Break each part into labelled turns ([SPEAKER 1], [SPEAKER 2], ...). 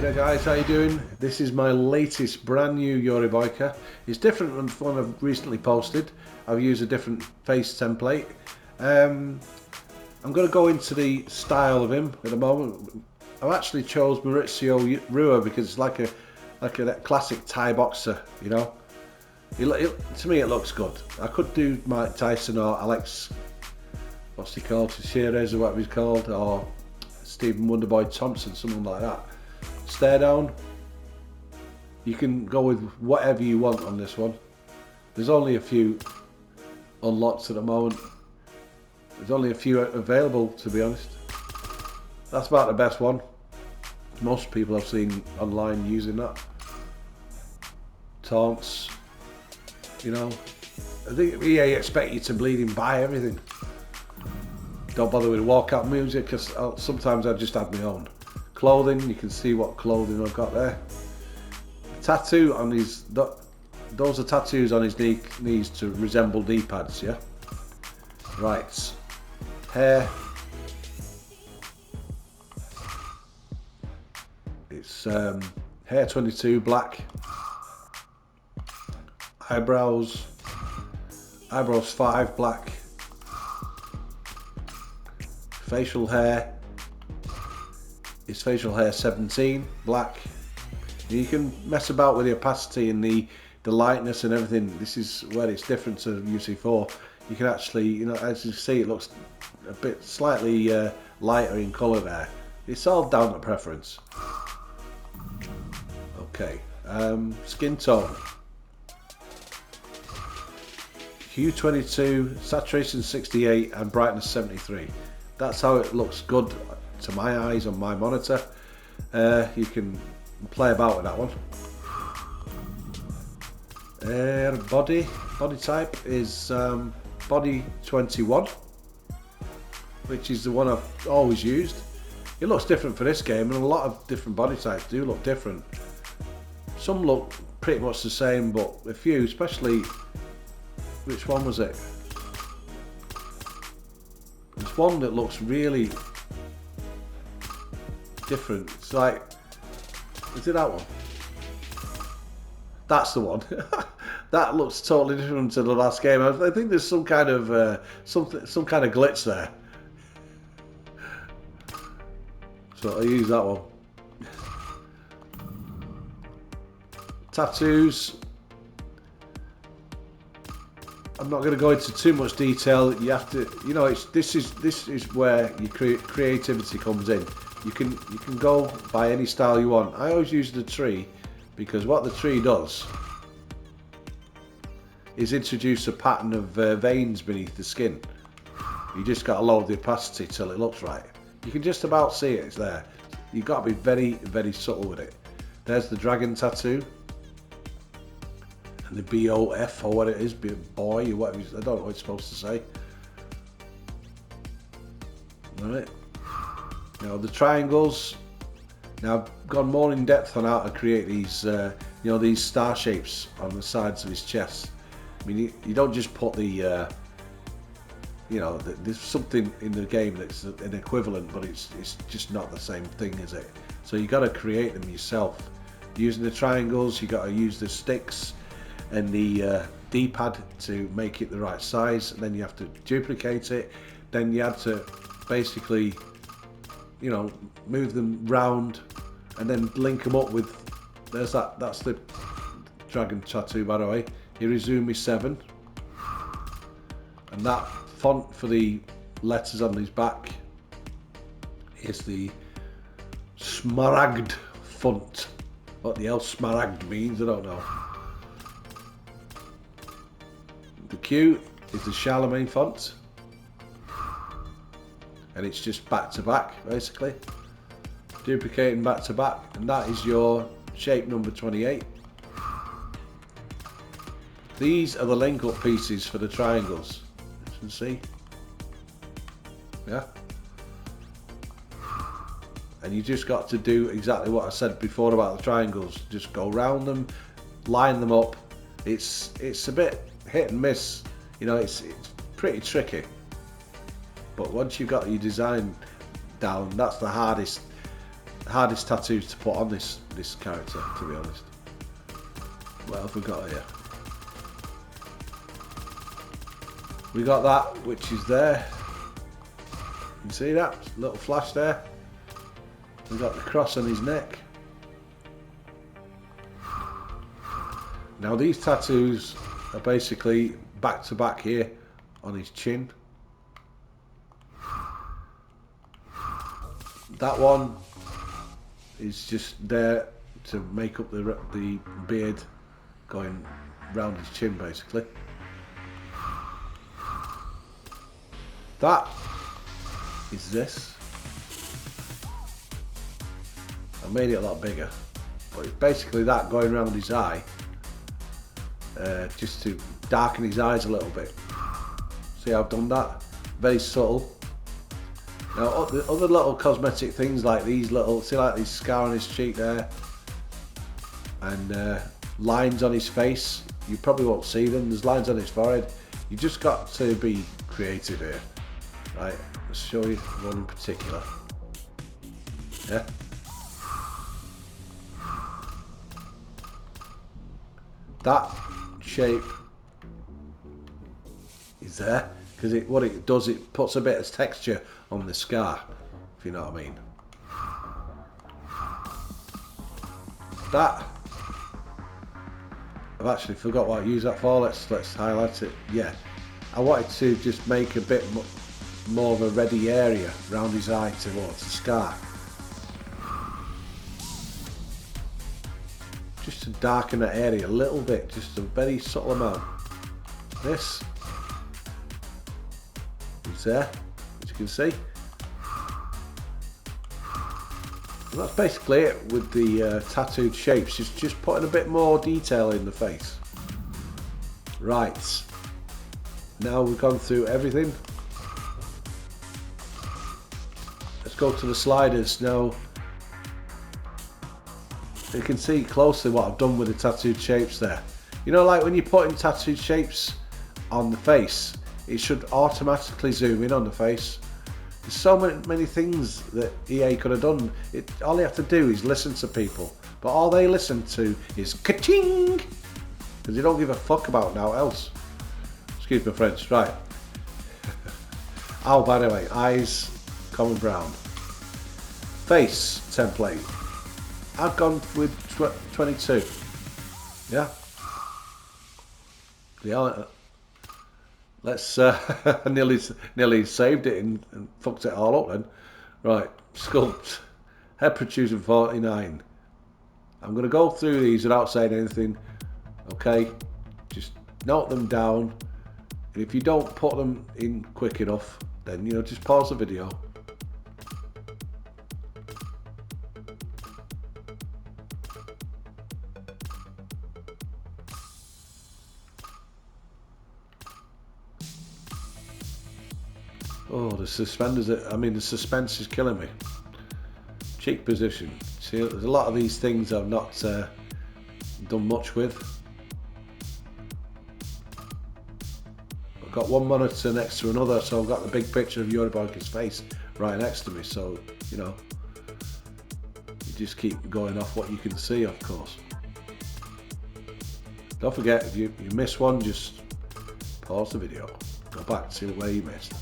[SPEAKER 1] Okay guys, how you doing? This is my latest brand new Yuri Boyka. It's different from the one I've recently posted. I've used a different face template. I'm going to go into the style of him at the moment. I've actually chose Mauricio Rua because it's like a classic Thai boxer, you know. To me it looks good. I could do Mike Tyson or Alex, what's he called, Shearers or whatever he's called, or Stephen Wonderboy Thompson, someone like that. Stare down. You can go with whatever you want on this one. There's only a few unlocked at the moment. There's only a few available, to be honest. That's about the best one. Most people I've seen online using that. Taunts. You know, I think EA expect you to bleed and buy everything. Don't bother with walkout music because sometimes I just add my own. Clothing, you can see what clothing I've got there. Tattoo on his, those are tattoos on his knees to resemble knee pads, yeah? Right. Hair. It's hair 22, black. Eyebrows 5, black. Facial hair. His facial hair 17, black. You can mess about with the opacity and the lightness and everything. This is where it's different to UFC4. You can actually, you know, as you see, it looks a bit slightly lighter in colour there. It's all down to preference. Okay, skin tone. Hue 22, saturation 68, and brightness 73. That's how it looks good to my eyes on my monitor. You can play about with that one. Body type is body 21, which is the one I've always used. It looks different for this game, and a lot of different body types do look different. Some look pretty much the same, but a few, especially, which one was it? There's one that looks really different. It's like, is it that one? That's the one. That looks totally different to the last game. I think there's some kind of some kind of glitch there. So I use that one. Tattoos. I'm not going to go into too much detail. You have to, you know, this is where your creativity comes in. You can go by any style you want. I always use the tree because what the tree does is introduce a pattern of veins beneath the skin. You just got to lower the opacity till it looks right. You can just about see it. It's there. You've got to be very, very subtle with it. There's the dragon tattoo. And the BOF, or what it is, boy, or whatever, I don't know what it's supposed to say. Alright. Now the triangles. Now I've gone more in depth on how to create these, you know, these star shapes on the sides of his chest. I mean, you don't just put the, you know, there's something in the game that's an equivalent, but it's just not the same thing, is it? So you got to create them yourself. Using the triangles, you got to use the sticks and the D-pad to make it the right size, and then you have to duplicate it. Then you have to basically, you know, move them round and then link them up with, there's that's the dragon tattoo, by the way, Irizumi 7, and that font for the letters on his back is the Smaragd font. What the hell Smaragd means, I don't know. The Q is the Charlemagne font, and it's just back to back, basically. Duplicating back to back, and that is your shape number 28. These are the link up pieces for the triangles, as you can see. Yeah. And you just got to do exactly what I said before about the triangles. Just go round them, line them up. It's a bit hit and miss, you know, it's pretty tricky, but once you've got your design down, that's the hardest hardest tattoos to put on this character, to be honest. What have we got here? We got that, which is there. You can see that little flash there. We got the cross on his neck. Now these tattoos are basically back to back here on his chin. That one is just there to make up the beard going round his chin, basically. That is this. I made it a lot bigger, but it's basically that going around his eye, just to darken his eyes a little bit. See how I've done that? Very subtle. Now other little cosmetic things like these little, see like this scar on his cheek there, and lines on his face. You probably won't see them. There's lines on his forehead. You just got to be creative here. Right, let's show you one in particular. Yeah. That shape is there because what it does, it puts a bit of texture on the scar, if you know what I mean. That, I've actually forgot what I use that for. Let's highlight it. Yeah, I wanted to just make a bit more of a reddy area around his eye towards the scar, just to darken that area a little bit, just a very subtle amount. This is there, as you can see. And that's basically it with the tattooed shapes, just putting a bit more detail in the face. Right, now we've gone through everything. Let's go to the sliders now. You can see closely what I've done with the tattooed shapes there. You know, like when you're putting tattooed shapes on the face, it should automatically zoom in on the face. There's so many things that EA could have done. All you have to do is listen to people, but all they listen to is ka-ching, because they don't give a fuck about now else. Excuse my French. Right. Oh, by the way, eyes common brown. Face template, I've gone with 22. Yeah. Yeah. Let's nearly saved it and fucked it all up then. Right, sculpt, head protrusion 49. I'm going to go through these without saying anything. Okay, just note them down. And if you don't put them in quick enough, then just pause the video. Oh, the suspenders, the suspense is killing me. Cheek position. See, there's a lot of these things I've not done much with. I've got one monitor next to another, so I've got the big picture of Yuri Boyka's face right next to me, so, you just keep going off what you can see, of course. Don't forget, if you miss one, just pause the video. Go back to see where you missed.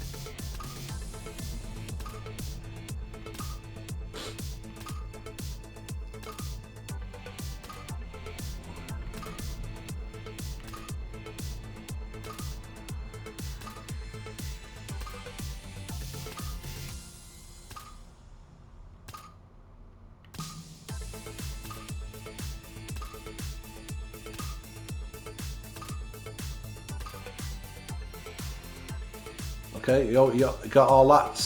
[SPEAKER 1] Okay, you got all that.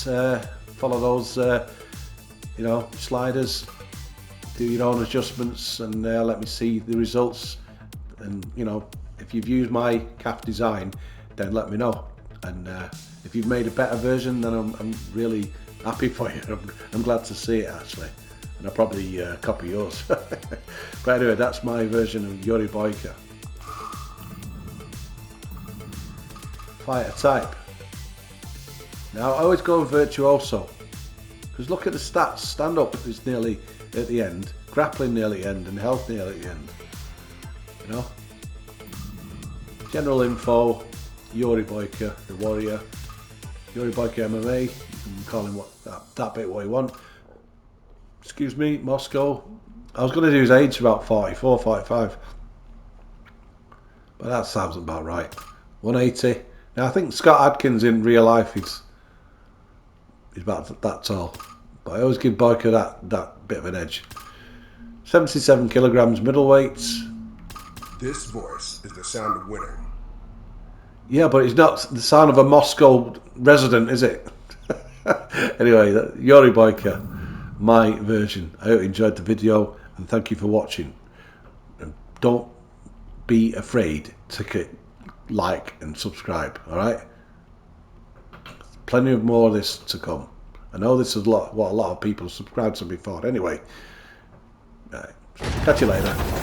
[SPEAKER 1] Follow those, sliders. Do your own adjustments and let me see the results. And if you've used my CAF design, then let me know. And if you've made a better version, then I'm really happy for you. I'm glad to see it actually, and I'll probably copy yours. But anyway, that's my version of Yuri Boyka. Fighter type. Now I always go virtuoso Because look at the stats. Stand up is nearly at the end, grappling nearly at the end, and health nearly at the end. You know? General info, Yuri Boyka, the warrior. Yuri Boyka MMA, you can call him that bit what you want. Excuse me, Moscow. I was going to do his age about 44, 45. But that sounds about right. 180. Now I think Scott Adkins in real life he's about that tall. But I always give Boyka that bit of an edge. 77 kilograms middleweight.
[SPEAKER 2] This voice is the sound of winning.
[SPEAKER 1] Yeah, but it's not the sound of a Moscow resident, is it? Anyway, Yuri Boyka, my version. I hope you enjoyed the video and thank you for watching. And don't be afraid to click like and subscribe, alright? Plenty of more of this to come. I know this is what a lot of people subscribed to before. Anyway, right. Catch you later.